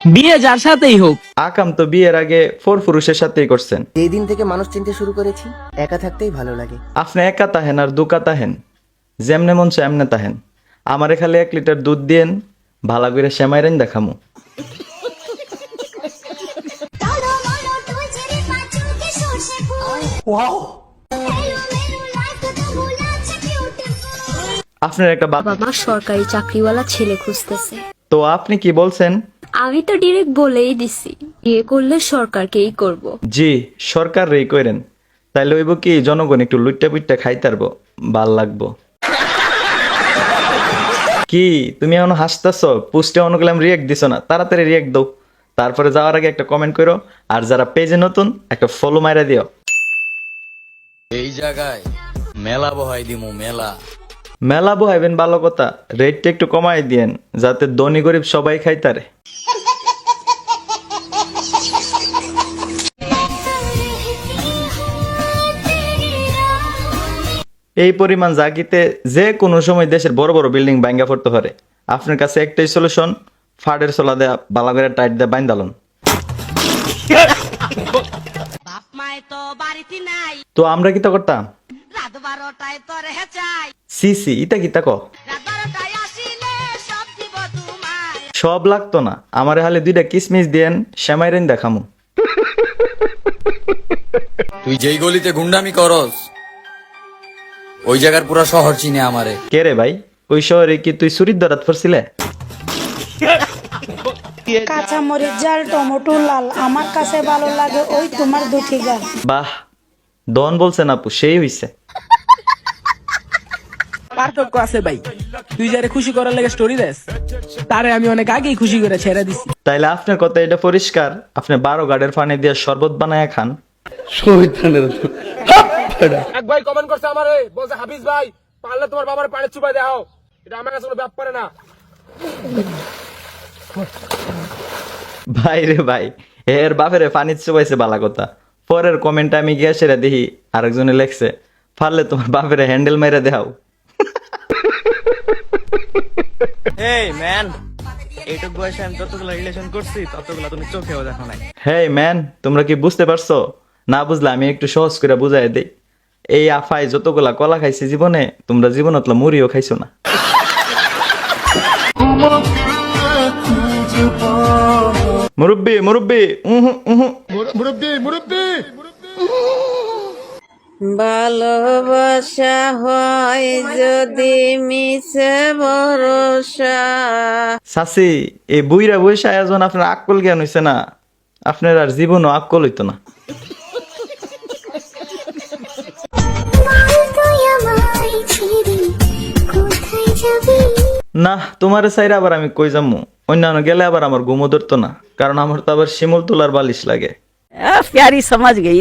বিয়ে যার সাথেই হোক। আকাম তো বিয়ের আগে পুরুষের সাথেই করছেন। যেই দিন থেকে মানুষ চিনতে শুরু করেছি, একা থাকতেই ভালো লাগে। আপনি একা তাহেন আর দুকা তাহেন, যেমনে মন চায় এমনে তাহেন। আমারে খালি 1 লিটার দুধ দিয়েন, ভালো করে সেমাইরেন দেখামু। আপনার একটা বাবা মা সরকারি চাকরিওয়ালা ছেলে খুঁজতেছে। তো আপনি কি বলছেন? আমি তো ডিরেক্ট বলেই দিছি, বিয়ে করলে সরকারকেই করব। জি, সরকার রেই করেন, তাইলে হইব কি জনগণ একটু লুইট্টা পুইট্টা খাইতারবো, ভাল লাগবো। কি তুমি এখন হাসতেছ? পোস্টে অনুকলাম রিয়েক্ট দিছ না, তাড়াতাড়ি রিয়েক্ট দাও। তারপরে যাওয়ার আগে একটা কমেন্ট করো, আর যারা পেজে নতুন একটা ফলো মাইরা দিও। এই জায়গায় মেলা বহাই দিমু মেলা। মেলা বহাইবেন ভালো কথা, রেটটা একটু কমাই দিয়েন যাতে ধনী গরিব সবাই খাইতারে। এই পরিমাণ জাগিতে যে কোনো সময় দেশের বড় বড় বিল্ডিং ভাঙ্গা পড়তে পারে। আপনার কাছে একটাই সলিউশন, ফাড়ের চলা দেয়া বালা করে টাইট দেয়া বাইন্দালন। তো আমরা কি তা করতাম? সি সি ইতা কিতা ক সব লাগতো না, আমারে হালে 2টা কিসমিস দিয়েন, শ্যামাইরেন দেখামু। তুই যেই গলিতে গুন্ডামি করস ওই জায়গার পুরা শহর চিনে আমারে। কে রে ভাই, ওই শহরে কি তুই চুরির দরাত পড়ছিলে? কাঁচা মরিচ ঝাল টমেটো লাল, আমার কাছে ভালো লাগে ওই তোমার দুটি গাল। বাহ, দন বলছেন আপু, সেই হইছে। পার্থক্য আছে ভাই, তুই যারে খুশি করার লাগে স্টোরি দেস, তারে আমি অনেক আগেই খুশি করে ছেড়ে দিছি। তাইলে আপনার কথা এটা পরিষ্কার, আপনি 12 গাড়ের পানি দিয়ে শরবত বানায় খান। এক ভাই কমেন্ট করছে আমারে, বলছে হাফিজ ভাই পারলে তোমার বাবার পানি চুপাই দেখাও, এটা আমার কাছে কোনো ব্যাপার না। ভাই রে ভাই, এর বাপেরে পানি চুবাইছে বালা কথা। পরের কমেন্ট আমি গিয়া সেরা দেখি আরেকজনে লেখছে, পারলে তোমার বাপেরে হ্যান্ডেল মেরে দেখাও। এই ম্যান, এইটুক বয়সে আমি যতগুলো রিলেশন করছি ততগুলো তুমি চোখেও দেখো নাই। হেই ম্যান, তোমরা কি বুঝতে পারছো? না বুঝলে আমি একটু সহজ করে বুঝাই দেই। এই আফাই যতগুলা কলা খাইছে জীবনে, তোমরা জীবনত মুড়িও খাইছো না। মুরব্বি মুরব্বি ভালোবাসা হয় যদি মিছে ভরসা। সাসি, এই বুইরা বৈশা আয়োজন আপনার আক্কল জ্ঞান হইছে না, আপনার আর জীবনও আক্কল হইতো না। না, তোমার সাইরা আবার আমি কই যামু? অন্যান্য গেলে আবার আমার ঘুমো ধরতো না, কারণ আমার তো আবার শিমুল তোলার বালিশ লাগে। প্যারি সমাজ গেই।